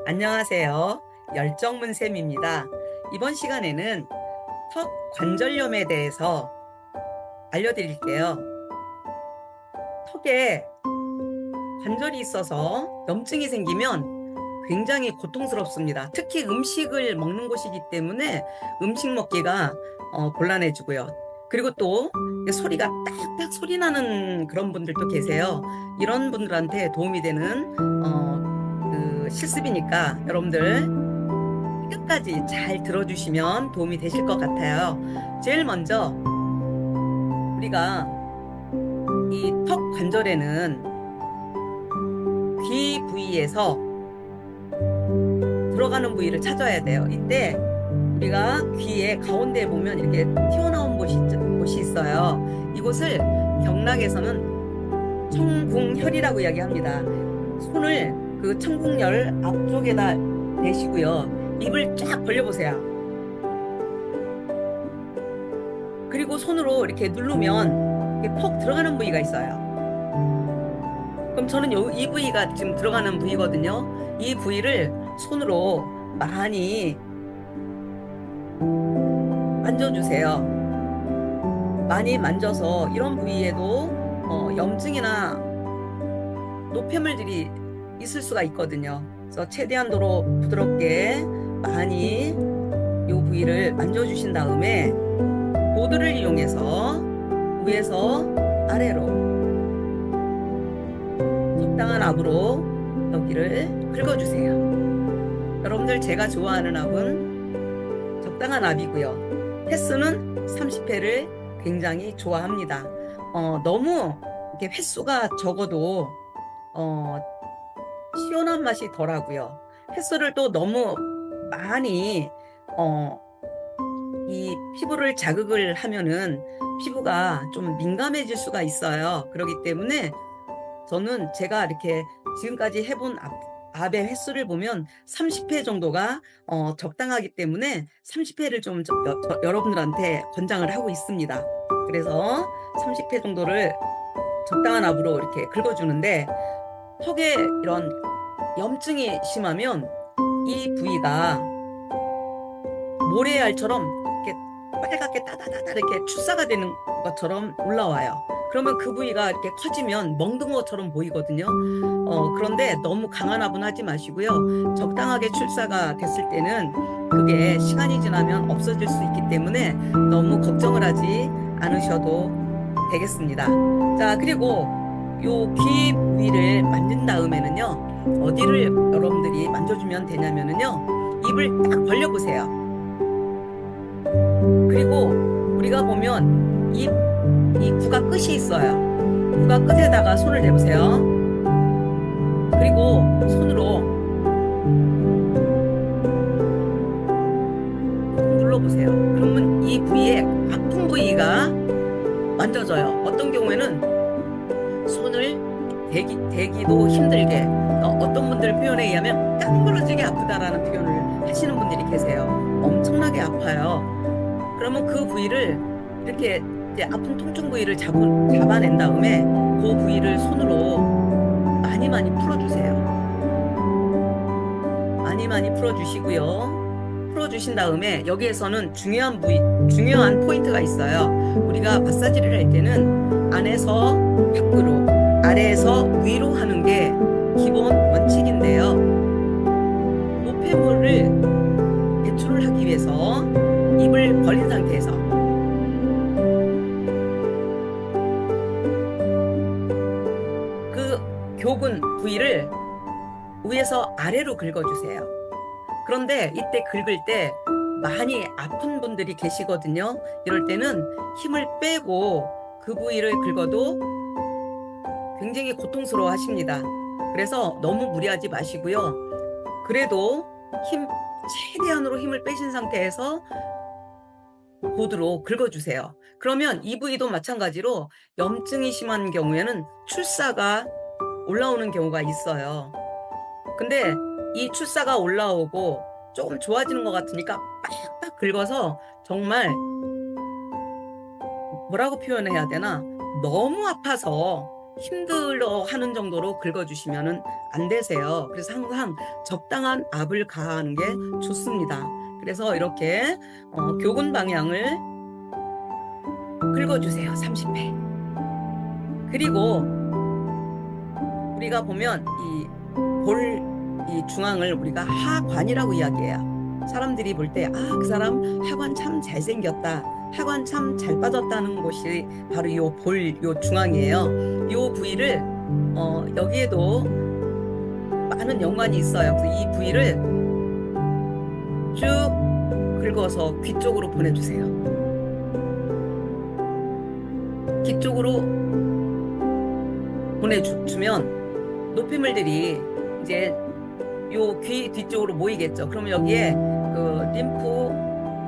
안녕하세요. 열정문쌤입니다. 이번 시간에는 턱 관절염에 대해서 알려드릴게요. 턱에 관절이 있어서 염증이 생기면 굉장히 고통스럽습니다. 특히 음식을 먹는 곳이기 때문에 음식 먹기가 곤란해지고요. 그리고 또 소리가 딱딱 소리 나는 그런 분들도 계세요. 이런 분들한테 도움이 되는 실습이니까 여러분들 끝까지 잘 들어주시면 도움이 되실 것 같아요. 제일 먼저 우리가 이 턱 관절에는 귀 부위에서 들어가는 부위를 찾아야 돼요. 이때 우리가 귀의 가운데에 보면 이렇게 튀어나온 곳이 있어요. 이곳을 경락에서는 청궁혈이라고 이야기합니다. 손을 그 청궁혈 앞쪽에다 대시고요. 입을 쫙 벌려보세요. 그리고 손으로 이렇게 누르면 이렇게 퍽 들어가는 부위가 있어요. 그럼 저는 이 부위가 지금 들어가는 부위거든요. 이 부위를 손으로 많이 만져주세요. 많이 만져서 이런 부위에도 염증이나 노폐물들이 있을 수가 있거든요. 그래서 최대한도로 부드럽게 많이 이 부위를 만져주신 다음에 보드를 이용해서 위에서 아래로 적당한 압으로 여기를 긁어주세요. 여러분들 제가 좋아하는 압은 적당한 압이고요. 횟수는 30회를 굉장히 좋아합니다. 너무 이렇게 횟수가 적어도 시원한 맛이 덜하고요. 횟수를 또 너무 많이 이 피부를 자극을 하면은 피부가 좀 민감해질 수가 있어요. 그렇기 때문에 저는 제가 이렇게 지금까지 해본 압의 횟수를 보면 30회 정도가 적당하기 때문에 30회를 좀 여러분들한테 권장을 하고 있습니다. 그래서 30회 정도를 적당한 압으로 이렇게 긁어주는데 턱에 이런 염증이 심하면 이 부위가 모래알처럼 이렇게 빨갛게 따다다다 이렇게 출사가 되는 것처럼 올라와요. 그러면 그 부위가 이렇게 커지면 멍든 것처럼 보이거든요. 그런데 너무 강한 압은 하지 마시고요. 적당하게 출사가 됐을 때는 그게 시간이 지나면 없어질 수 있기 때문에 너무 걱정을 하지 않으셔도 되겠습니다. 자, 그리고 요 귀 부위를 만진 다음에는요, 어디를 여러분들이 만져주면 되냐면은요, 입을 딱 벌려보세요. 그리고 우리가 보면 이 구가 끝이 있어요. 구가 끝에다가 손을 대보세요. 그리고 손으로 눌러보세요. 그러면 이 부위에 아픈 부위가 만져져요. 어떤 경우에는 손을 대기도 힘들게, 어떤 분들 표현에 의하면 깡부러지게 아프다라는 표현을 하시는 분들이 계세요. 엄청나게 아파요. 그러면 그 부위를 이렇게 이제 아픈 통증 부위를 잡아낸 다음에 그 부위를 손으로 많이 풀어주세요. 많이 풀어주시고요. 풀어주신 다음에 여기에서는 중요한 포인트가 있어요. 우리가 마사지를 할 때는 안에서 밖으로, 아래에서 위로 하는 게 기본 원칙인데요. 노폐물을 배출을 하기 위해서 입을 벌린 상태에서 그 교근 부위를 위에서 아래로 긁어주세요. 그런데 이때 긁을 때 많이 아픈 분들이 계시거든요. 이럴 때는 힘을 빼고 그 부위를 긁어도 굉장히 고통스러워 하십니다. 그래서 너무 무리하지 마시고요. 그래도 최대한으로 힘을 빼신 상태에서 보드로 긁어주세요. 그러면 이 부위도 마찬가지로 염증이 심한 경우에는 출사가 올라오는 경우가 있어요. 근데 이 출사가 올라오고 조금 좋아지는 것 같으니까 빡빡 긁어서 정말 뭐라고 표현해야 되나, 너무 아파서 힘들어 하는 정도로 긁어주시면은 안 되세요. 그래서 항상 적당한 압을 가하는 게 좋습니다. 그래서 이렇게 교근 방향을 긁어주세요. 30회. 그리고 우리가 보면 이 중앙을 우리가 하관이라고 이야기해요. 사람들이 볼 때, 아, 그 사람 하관 참 잘생겼다. 하관 참 잘 빠졌다는 곳이 바로 요 중앙이에요. 요 부위를, 여기에도 많은 연관이 있어요. 그래서 이 부위를 쭉 긁어서 귀 쪽으로 보내주세요. 귀 쪽으로 보내주면 노폐물들이 이제 요 귀 뒤쪽으로 모이겠죠. 그러면 여기에 그 림프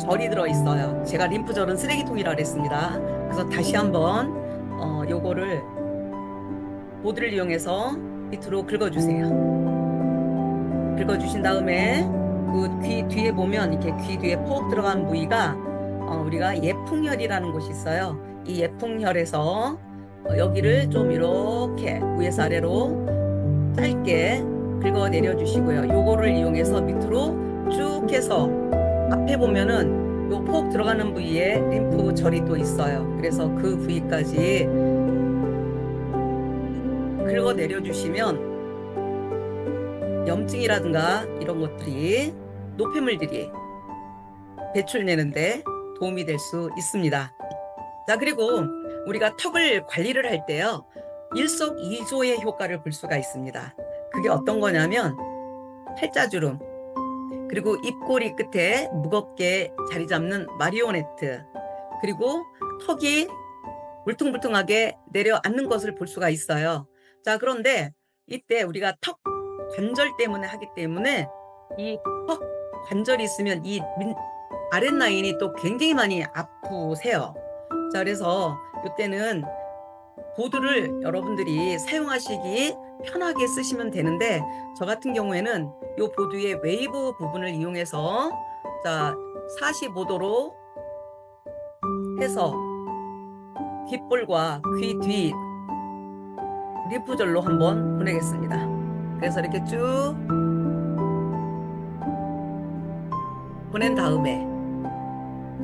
절이 들어있어요. 제가 림프절은 쓰레기통이라 그랬습니다. 그래서 다시 한번 요거를 보드를 이용해서 밑으로 긁어주세요. 긁어주신 다음에 그 귀 뒤에 보면 이렇게 귀 뒤에 퍽 들어간 부위가 우리가 예풍혈이라는 곳이 있어요. 이 예풍혈에서 여기를 좀 이렇게 위에서 아래로 짧게 긁어 내려주시고요. 요거를 이용해서 밑으로 쭉 해서 앞에 보면은 요 폭 들어가는 부위에 림프 절이 또 있어요. 그래서 그 부위까지 긁어 내려주시면 염증이라든가 이런 것들이 노폐물들이 배출되는데 도움이 될 수 있습니다. 자, 그리고 우리가 턱을 관리를 할 때요, 일석이조의 효과를 볼 수가 있습니다. 그게 어떤 거냐면 팔자주름, 그리고 입꼬리 끝에 무겁게 자리 잡는 마리오네트, 그리고 턱이 울퉁불퉁하게 내려앉는 것을 볼 수가 있어요. 자, 그런데 이때 우리가 턱 관절 때문에 하기 때문에 이 턱 관절이 있으면 이 아랫라인이 또 굉장히 많이 아프세요. 자, 그래서 이때는 보드를 여러분들이 사용하시기 편하게 쓰시면 되는데, 저 같은 경우에는 이 보드의 웨이브 부분을 이용해서 자 45도로 해서 귓볼과 귀 뒤 림프절로 한번 보내겠습니다. 그래서 이렇게 쭉 보낸 다음에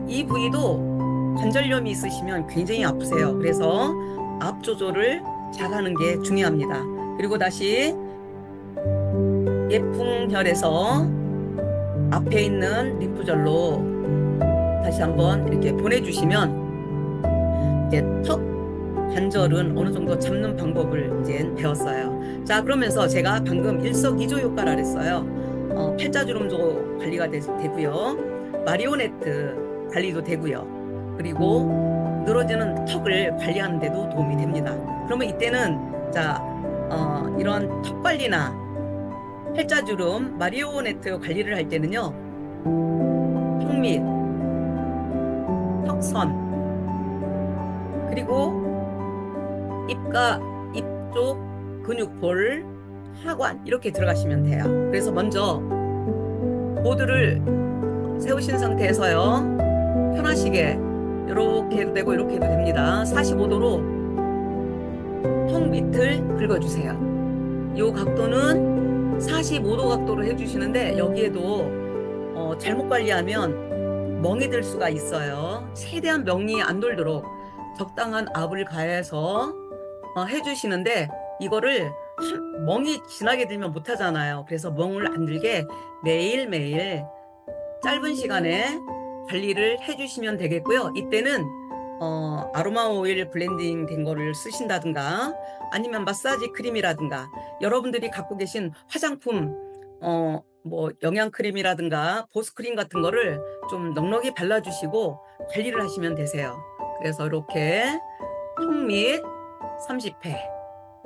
이 부위도 관절염이 있으시면 굉장히 아프세요. 그래서 압 조절을 잘 하는 게 중요합니다. 그리고 다시 예풍혈에서 앞에 있는 림프절로 다시 한번 이렇게 보내주시면 이제 턱 관절은 어느 정도 잡는 방법을 이제 배웠어요. 자, 그러면서 제가 방금 일석이조 효과를 했어요. 팔자주름도 관리가 되고요. 마리오네트 관리도 되고요. 그리고 늘어지는 턱을 관리하는 데도 도움이 됩니다. 그러면 이때는 자 이런 턱 관리나 팔자주름, 마리오네트 관리를 할 때는요, 턱 밑, 턱선, 그리고 입과 입 쪽 근육볼, 하관 이렇게 들어가시면 돼요. 그래서 먼저 보드를 세우신 상태에서요, 편하시게 이렇게 해도 되고 이렇게 해도 됩니다. 45도로 턱 밑을 긁어주세요. 이 각도는 45도 각도로 해주시는데, 여기에도 잘못 관리하면 멍이 들 수가 있어요. 최대한 멍이 안 돌도록 적당한 압을 가해서 해주시는데, 이거를 멍이 진하게 들면 못하잖아요. 그래서 멍을 안 들게 매일매일 짧은 시간에 관리를 해주시면 되겠고요. 이때는 아로마 오일 블렌딩 된 거를 쓰신다든가, 아니면 마사지 크림이라든가, 여러분들이 갖고 계신 화장품 뭐 영양 크림이라든가 보습크림 같은 거를 좀 넉넉히 발라주시고 관리를 하시면 되세요. 그래서 이렇게 턱 밑 30회,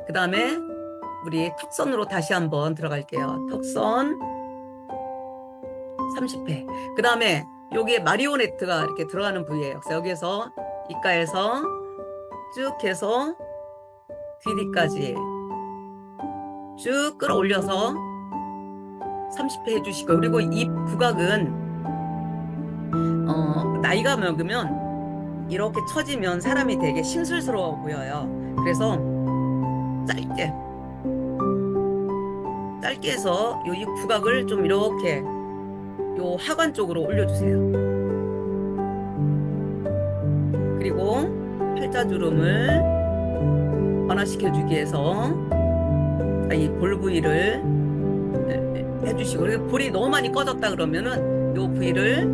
그 다음에 우리 턱선으로 다시 한번 들어갈게요. 턱선 30회, 그 다음에 여기에 마리오네트가 이렇게 들어가는 부위예요. 그래서 여기에서 입가에서 쭉 해서 귀 뒤까지 쭉 끌어올려서 30회 해주시고, 그리고 입 구각은 나이가 먹으면 이렇게 처지면 사람이 되게 심술스러워 보여요. 그래서 짧게 해서 이 부각을 좀 이렇게 요 하관 쪽으로 올려주세요. 그리고 팔자주름을 완화시켜주기 위해서 이 볼 부위를 해주시고, 그리고 볼이 너무 많이 꺼졌다 그러면은 요 부위를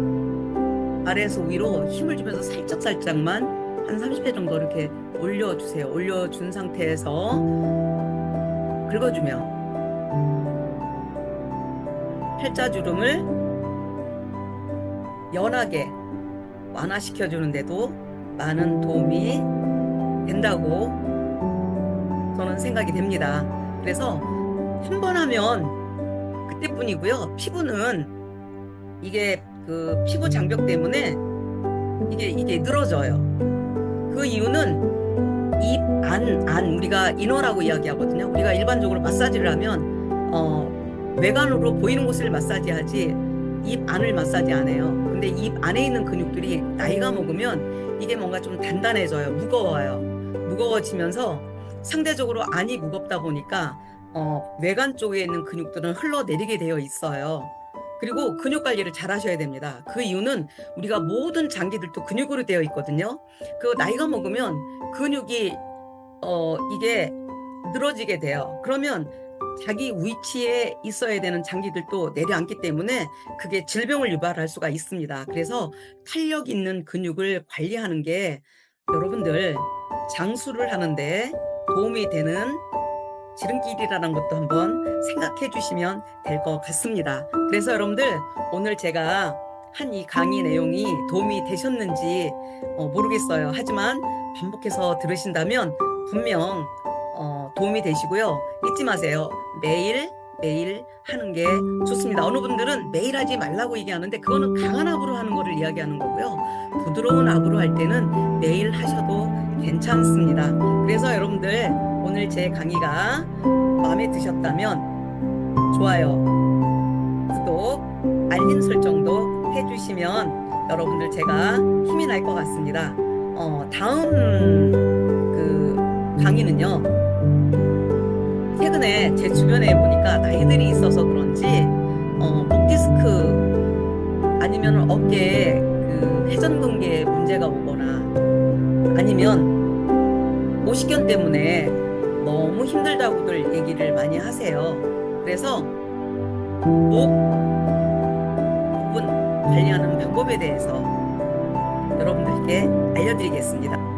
아래에서 위로 힘을 주면서 살짝만 한 30회 정도 이렇게 올려주세요. 올려준 상태에서 긁어주면 팔자주름을 연하게 완화시켜주는데도 많은 도움이 된다고 저는 생각이 됩니다. 그래서 한 번 하면 그때뿐이고요. 피부는 이게 그 피부 장벽 때문에 이게 늘어져요. 그 이유는 입 안 우리가 인어라고 이야기하거든요. 우리가 일반적으로 마사지를 하면 외관으로 보이는 곳을 마사지하지 입 안을 마사지 안 해요. 근데 입 안에 있는 근육들이 나이가 먹으면 이게 뭔가 좀 단단해져요. 무거워요. 무거워지면서 상대적으로 안이 무겁다 보니까 외관 쪽에 있는 근육들은 흘러내리게 되어 있어요. 그리고 근육 관리를 잘 하셔야 됩니다. 그 이유는 우리가 모든 장기들도 근육으로 되어 있거든요. 그 나이가 먹으면 근육이 이게 늘어지게 돼요. 그러면 자기 위치에 있어야 되는 장기들도 내려앉기 때문에 그게 질병을 유발할 수가 있습니다. 그래서 탄력 있는 근육을 관리하는 게 여러분들 장수를 하는데 도움이 되는 지름길이라는 것도 한번 생각해 주시면 될 것 같습니다. 그래서 여러분들 오늘 제가 한 이 강의 내용이 도움이 되셨는지 모르겠어요. 하지만 반복해서 들으신다면 분명 도움이 되시고요. 잊지 마세요. 매일 하는 게 좋습니다. 어느 분들은 매일 하지 말라고 얘기하는데 그거는 강한 압으로 하는 거를 이야기하는 거고요. 부드러운 압으로 할 때는 매일 하셔도 괜찮습니다. 그래서 여러분들 오늘 제 강의가 마음에 드셨다면 좋아요, 구독, 알림 설정도 해주시면 여러분들 제가 힘이 날 것 같습니다. 다음 그 강의는요, 최근에 제 주변에 보니까 나이들이 있어서 그런지 목 디스크 아니면 어깨에 그 회전근개에 문제가 오거나 아니면 오십견 때문에 너무 힘들다고들 얘기를 많이 하세요. 그래서 목 부분 관리하는 방법에 대해서 여러분들께 알려드리겠습니다.